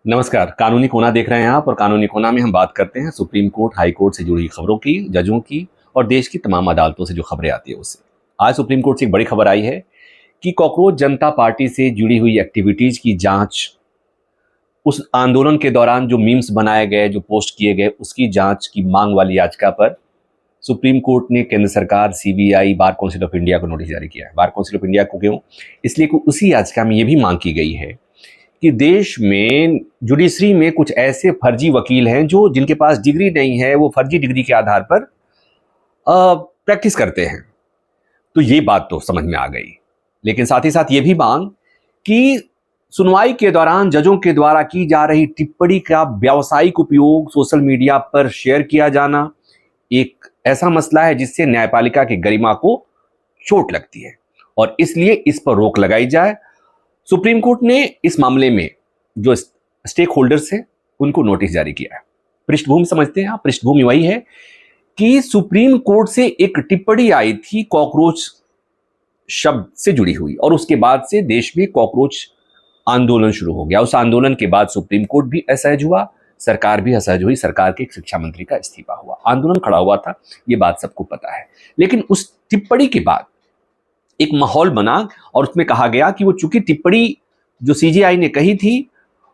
नमस्कार। कानूनी कोना देख रहे हैं आप, और कानूनी कोना में हम बात करते हैं सुप्रीम कोर्ट, हाई कोर्ट से जुड़ी खबरों की, जजों की और देश की तमाम अदालतों से जो खबरें आती है उससे। आज सुप्रीम कोर्ट से एक बड़ी खबर आई है कि कॉकरोच जनता पार्टी से जुड़ी हुई एक्टिविटीज की जांच, उस आंदोलन के दौरान जो मीम्स बनाए गए, जो पोस्ट किए गए, उसकी जांच की मांग वाली याचिका पर सुप्रीम कोर्ट ने केंद्र सरकार, CBI, bar council of India को नोटिस जारी किया है। बार काउंसिल ऑफ इंडिया को क्यों? इसलिए कि उसी याचिका में यह भी मांग की गई है कि देश में जुडिशरी में कुछ ऐसे फर्जी वकील हैं जो जिनके पास डिग्री नहीं है, वो फर्जी डिग्री के आधार पर प्रैक्टिस करते हैं। तो ये बात तो समझ में आ गई, लेकिन साथ ही साथ ये भी मांग कि सुनवाई के दौरान जजों के द्वारा की जा रही टिप्पणी का व्यावसायिक उपयोग सोशल मीडिया पर शेयर किया जाना एक ऐसा मसला है जिससे न्यायपालिका की गरिमा को चोट लगती है, और इसलिए इस पर रोक लगाई जाए। सुप्रीम कोर्ट ने इस मामले में जो स्टेक होल्डर्स हैं उनको नोटिस जारी किया है। पृष्ठभूमि समझते हैं आप? पृष्ठभूमि वही है कि सुप्रीम कोर्ट से एक टिप्पणी आई थी कॉकरोच शब्द से जुड़ी हुई, और उसके बाद से देश में कॉकरोच आंदोलन शुरू हो गया। उस आंदोलन के बाद सुप्रीम कोर्ट भी असहज हुआ, सरकार भी असहज हुई, सरकार के एक शिक्षा मंत्री का इस्तीफा हुआ, आंदोलन खड़ा हुआ था, ये बात सबको पता है। लेकिन उस टिप्पणी के बाद एक माहौल बना और उसमें कहा गया कि वो चूंकि टिप्पणी जो सीजेआई ने कही थी,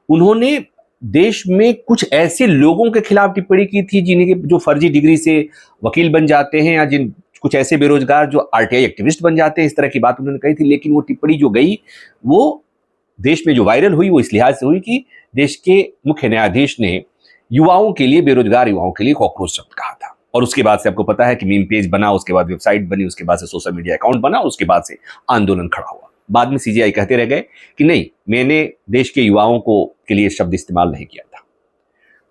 उन्होंने देश में कुछ ऐसे लोगों के खिलाफ टिप्पणी की थी जिन्हें जो फर्जी डिग्री से वकील बन जाते हैं, या जिन कुछ ऐसे बेरोजगार जो आरटीआई एक्टिविस्ट बन जाते हैं, इस तरह की बात उन्होंने कही थी। लेकिन वो टिप्पणी जो गई वो देश में जो वायरल हुई वो इस लिहाज से हुई कि देश के मुख्य न्यायाधीश ने युवाओं के लिए, बेरोजगार युवाओं के लिए कॉकरोच शब्द कहा था। और उसके बाद से आपको पता है कि मीम पेज बना, उसके बाद वेबसाइट बनी, उसके बाद से सोशल मीडिया अकाउंट बना, उसके बाद से आंदोलन खड़ा हुआ। बाद में सीजीआई कहते रह गए कि नहीं, मैंने देश के युवाओं को के लिए शब्द इस्तेमाल नहीं किया था।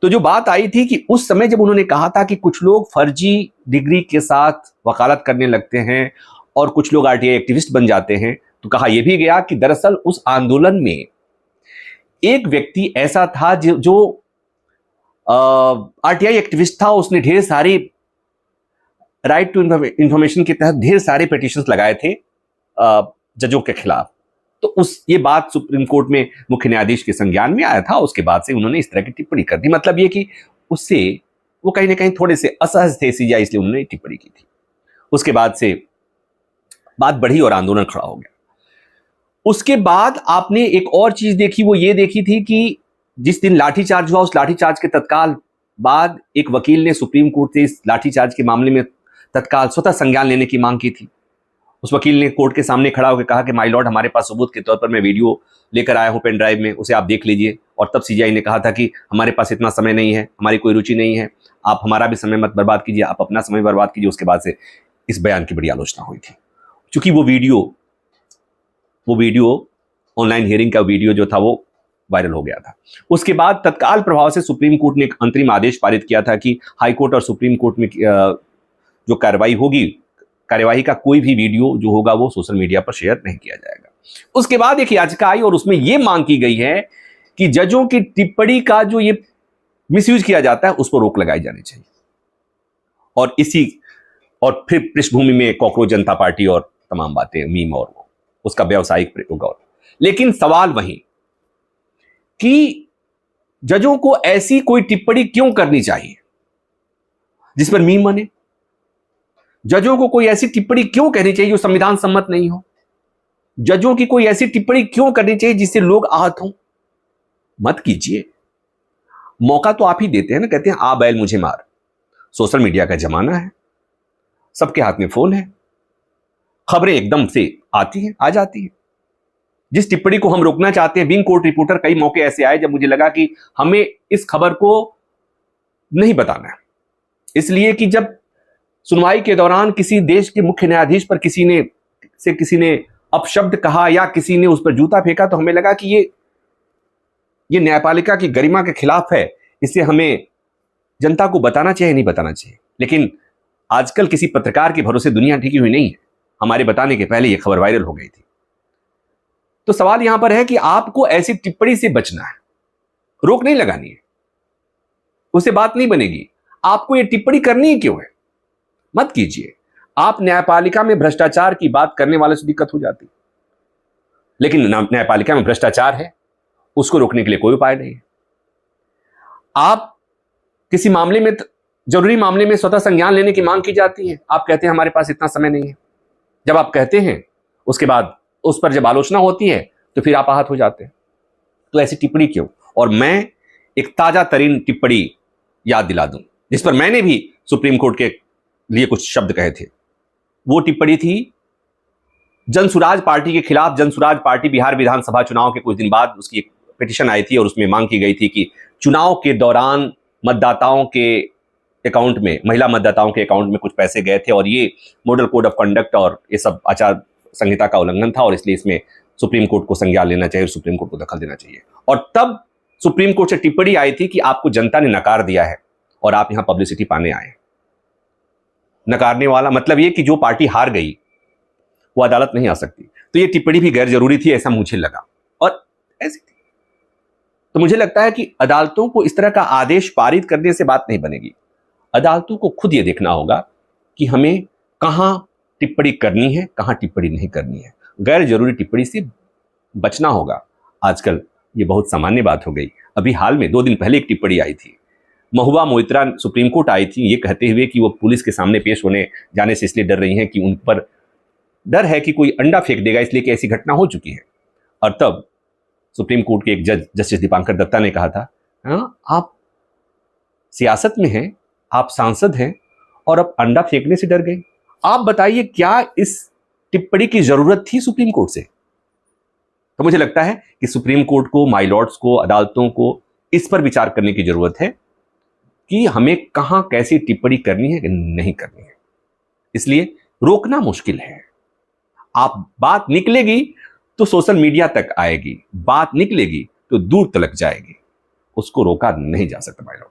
तो जो बात आई थी कि उस समय जब उन्होंने कहा था कि कुछ लोग फर्जी डिग्री के साथ वकालत करने लगते हैं और कुछ लोग आरटीआई एक्टिविस्ट बन जाते हैं, तो कहा यह भी गया कि दरअसल उस आंदोलन में एक व्यक्ति ऐसा था जो आरटीआई एक्टिविस्ट था। उसने ढेर सारे राइट टू इंफॉर्मेशन के तहत ढेर सारे पिटीशंस लगाए थे जजों के खिलाफ। तो ये बात सुप्रीम कोर्ट में मुख्य न्यायाधीश के संज्ञान में आया था। उसके बाद से उन्होंने इस तरह की टिप्पणी कर दी। मतलब ये कि उससे वो कहीं ना कहीं थोड़े से असहज थे सीजीआई, इसलिए उन्होंने टिप्पणी की थी। उसके बाद से बात बढ़ी और आंदोलन खड़ा हो गया। उसके बाद आपने एक और चीज देखी, वो ये देखी थी कि जिस दिन लाठीचार्ज हुआ, उस लाठीचार्ज के तत्काल बाद एक वकील ने सुप्रीम कोर्ट से इस लाठीचार्ज के मामले में तत्काल स्वतः संज्ञान लेने की मांग की थी। उस वकील ने कोर्ट के सामने खड़ा होकर कहा कि माय लॉर्ड, हमारे पास सबूत के तौर पर मैं वीडियो लेकर आया हूं पेन ड्राइव में, उसे आप देख लीजिए। और तब सीजीआई ने कहा था कि हमारे पास इतना समय नहीं है, हमारी कोई रुचि नहीं है, आप हमारा भी समय मत बर्बाद कीजिए, आप अपना समय बर्बाद कीजिए। उसके बाद से इस बयान की बड़ी आलोचना हुई थी, क्योंकि वो वीडियो ऑनलाइन हियरिंग का वीडियो जो था वो वायरल हो गया था। उसके बाद तत्काल प्रभाव से सुप्रीम कोर्ट ने एक अंतरिम आदेश पारित किया था कि हाई कोर्ट और सुप्रीम कोर्ट में जो कार्रवाई होगी, कार्यवाही का कोई भी वीडियो जो होगा वो सोशल मीडिया पर शेयर नहीं किया जाएगा। उसके बाद एक याचिका आई और उसमें यह मांग की गई है कि जजों की टिप्पणी का जो ये मिसयूज किया जाता है उस पर रोक लगाई जानी चाहिए। और फिर पृष्ठभूमि में कॉकरोच जनता पार्टी और तमाम बातें, मीम और उसका व्यावसायिक प्रयोग। और लेकिन सवाल वही कि जजों को ऐसी कोई टिप्पणी क्यों करनी चाहिए जिस पर मीम बने? जजों को कोई ऐसी टिप्पणी क्यों कहनी चाहिए जो संविधान सम्मत नहीं हो? जजों की कोई ऐसी टिप्पणी क्यों करनी चाहिए जिससे लोग आहत हों? मत कीजिए। मौका तो आप ही देते हैं ना, कहते हैं आ बैल मुझे मार। सोशल मीडिया का जमाना है, सबके हाथ में फोन है, खबरें एकदम से आती हैं, आ जाती हैं। जिस टिप्पणी को हम रोकना चाहते हैं, बीइंग कोर्ट रिपोर्टर, कई मौके ऐसे आए जब मुझे लगा कि हमें इस खबर को नहीं बताना है, इसलिए कि जब सुनवाई के दौरान किसी देश के मुख्य न्यायाधीश पर किसी ने अपशब्द कहा या किसी ने उस पर जूता फेंका, तो हमें लगा कि ये न्यायपालिका की गरिमा के खिलाफ है, इससे हमें जनता को बताना चाहिए, नहीं बताना चाहिए। लेकिन आजकल किसी पत्रकार के भरोसे दुनिया टिकी हुई नहीं है। हमारे बताने के पहले यह खबर वायरल हो गई थी। तो सवाल यहां पर है कि आपको ऐसी टिप्पणी से बचना है, रोक नहीं लगानी है, उससे बात नहीं बनेगी। आपको यह टिप्पणी करनी ही क्यों है? मत कीजिए। आप न्यायपालिका में भ्रष्टाचार की बात करने वाले से दिक्कत हो जाती, लेकिन न्यायपालिका में भ्रष्टाचार है, उसको रोकने के लिए कोई उपाय नहीं है। आप किसी मामले में, जरूरी मामले में स्वतः संज्ञान लेने की मांग की जाती है, आप कहते हैं हमारे पास इतना समय नहीं है। जब आप कहते हैं उसके बाद उस पर जब आलोचना होती है तो फिर आप आहत हो जाते हैं। तो ऐसी टिप्पणी क्यों? और मैं एक ताजा तरीन टिप्पणी याद दिला दूं जिस पर मैंने भी सुप्रीम कोर्ट के लिए कुछ शब्द कहे थे। वो टिप्पणी थी जनसुराज पार्टी के खिलाफ। जनसुराज पार्टी बिहार विधानसभा चुनाव के कुछ दिन बाद उसकी एक पिटीशन आई थी और उसमें मांग की गई थी कि चुनाव के दौरान मतदाताओं के अकाउंट में, महिला मतदाताओं के अकाउंट में कुछ पैसे गए थे और ये मॉडल कोड ऑफ कंडक्ट और ये सब आचार संहिता का उल्लंघन था और इसलिए इसमें सुप्रीम कोर्ट को संज्ञान लेना चाहिए और सुप्रीम कोर्ट को दखल देना चाहिए। और तब सुप्रीम कोर्ट से टिप्पणी आई थी कि आपको जनता ने नकार दिया है और आप यहां पब्लिसिटी पाने आए। नकारने वाला मतलब ये कि जो पार्टी हार गई वो अदालत नहीं आ सकती। तो ये टिप्पणी भी गैर जरूरी थी, ऐसा मुझे लगा और ऐसी थी। तो मुझे लगता है कि अदालतों को इस तरह का आदेश पारित करने से बात नहीं बनेगी। अदालतों को खुद ये देखना होगा कि हमें कहां टिप्पणी करनी है, कहां टिप्पणी नहीं करनी है। गैर जरूरी टिप्पणी से बचना होगा। आजकल ये बहुत सामान्य बात हो गई। अभी हाल में 2 दिन पहले एक टिप्पणी आई थी, महुआ मोइत्रा सुप्रीम कोर्ट आई थी ये कहते हुए कि वो पुलिस के सामने पेश होने जाने से इसलिए डर रही हैं कि उन पर डर है कि कोई अंडा फेंक देगा, इसलिए कि ऐसी घटना हो चुकी है। और तब सुप्रीम कोर्ट के एक जज जस्टिस दीपांकर दत्ता ने कहा था, हाँ आप सियासत में हैं, आप सांसद हैं और अब अंडा फेंकने से डर गए। आप बताइए क्या इस टिप्पणी की जरूरत थी सुप्रीम कोर्ट से? तो मुझे लगता है कि सुप्रीम कोर्ट को, माय लॉर्ड्स को, अदालतों को इस पर विचार करने की जरूरत है कि हमें कहां कैसी टिप्पणी करनी है कि नहीं करनी है। इसलिए रोकना मुश्किल है। आप बात निकलेगी तो सोशल मीडिया तक आएगी, बात निकलेगी तो दूर तलक जाएगी, उसको रोका नहीं जा सकता माय लॉर्ड।